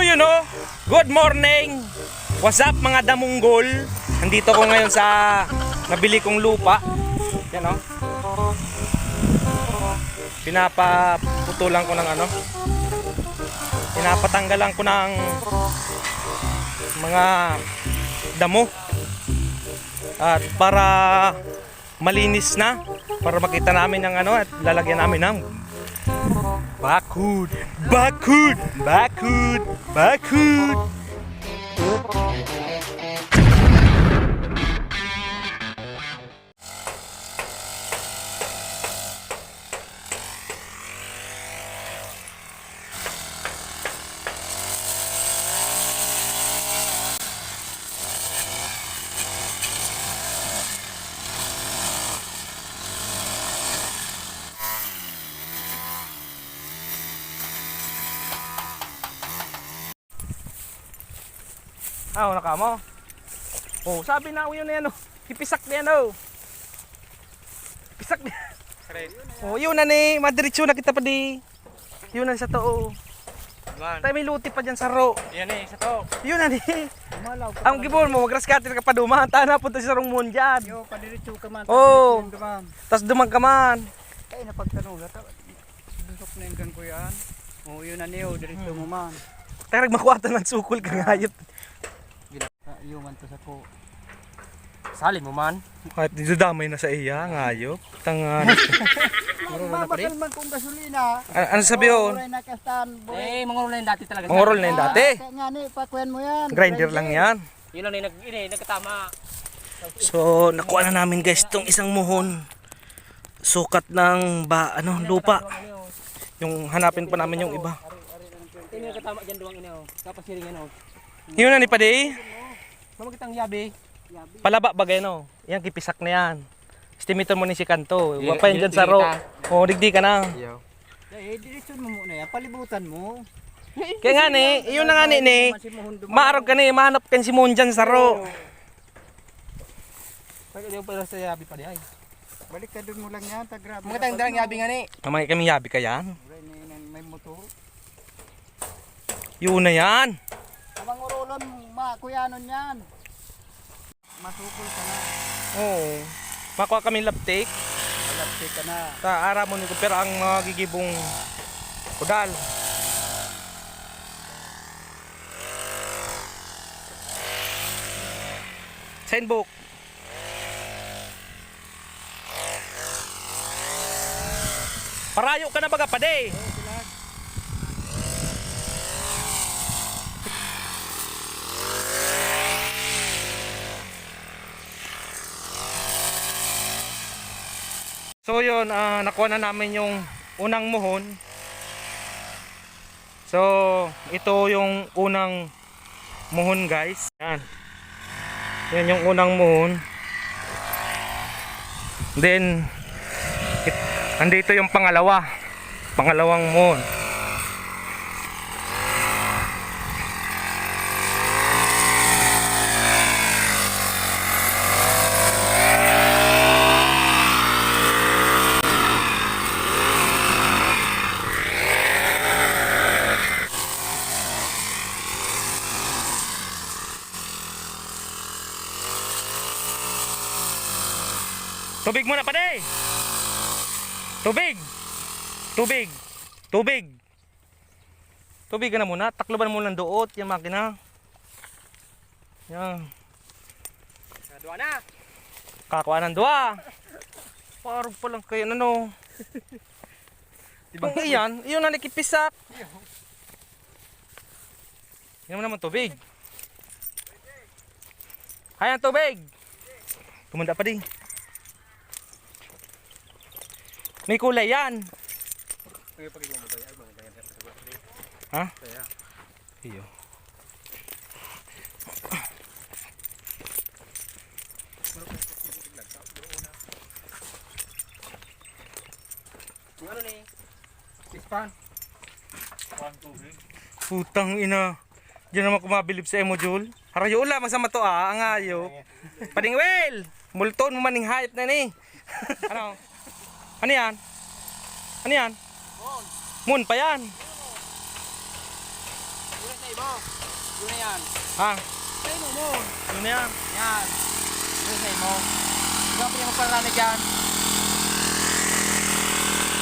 yun o, good morning. What's up mga damunggol? Nandito ko ngayon sa nabili kong lupa. Yan o. Pinapaputulan ko ng ano. Pinapatanggalan ko ng mga damo. At para malinis na, para makita namin ng ano at lalagyan namin ng bakod. Bakod! Bakod! Bakod! Wala ka mo. Oh, sabi na yun na yan, oh. Ipisak na yan, oh. Ipisak na. Oh, yun na ni, madiretso na kita pa di. Yun na sa to, oh. Tayo may luti pa dyan sa ro. Yan eh, sa to. Yun na ni. Ang gibon mo, magraskatin ka pa duman. Tana punta sa rong mon dyan. Yo, padiretso ka man. Oh, tas dumang ka man. Ay, napagtanong ka. Dusok na yung ko yan. Oh, yun na niyo, diretso mo man. Tayo magmakuwatan ng sukol ka ngayot. Yuman to sa ko. Salin mo man. Kahit didamay na sa iya, ngayop. Tanga. Mabakal man kung gasolina. Ano sabi yun? Muray na kastan. Mangurol na yung dati talaga. Mangurol na yung dati. Kaya nga ni, pakwen mo yan. Grinder lang yan. Yun lang nagkatama. So, nakuha na namin guys itong isang muhon. Sukat ng lupa. Yung hanapin pa namin yung iba. Ini nagkatama dyan duwang ino. Tapos siring ano. Yun na ni Padi. Mamakitang yabi. Palaba bagay no. Yan kipisak na yan. Estimator mo ni si Kanto. Wapa yan dyan sa ro. O, digdi ka na. Eh, diretso mo muna yan. Palibutan mo. Kaya nga ni, yun na nga ni. Maarog ka ni, mahanap ka si Mon dyan sa ro. Pagka di pa sa yabi pa di ay. Balik ka dun mo lang yan. Tagrab. Mamakitang dalang yabi nga ni. Mamay kami yabi ka yan. May motor. Yun na yan. Mangurulon, kuyanon yan. Masukol ka na. Oo. Makuha kami laptik. Malapit ka na. Ta ara mo ni ko pero ang magigibong kudal. Signbook. Parayo ka na baga Pade. So yun, nakuha na namin yung unang muhon. So, ito yung unang muhon guys. Yan. Yan yung unang muhon. Then, andito yung pangalawa. Pangalawang muhon. Tubig muna Pade. Tubig. Tubig. Tubig. Tubig ka na muna. Takloban mo lang doot yung makina. Yan. Dua na. Kakuha ng dua. Parang pa lang kayo ano. Kung iyan, iyon na nakipisak. Yan naman tubig. Ayan tubig. Tumanda pa din. May kulay yan. Ha? Iyo. Ano ni? Sispan. Putang ina. Diyan naman kumabilib sa emojul. Harayo ula masama to ang ayo. Pading well. Multon mo maning hayop na ni. Ano? Ano yan? Ano yan? Moon pa yan. mo. Yun na yan. Ha? Sa imo mo. Yun na yan. Yan. Yun sa imo. Ikaw pa yung magpalala dyan.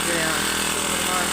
Yun na yan. Ito naman.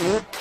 Oop.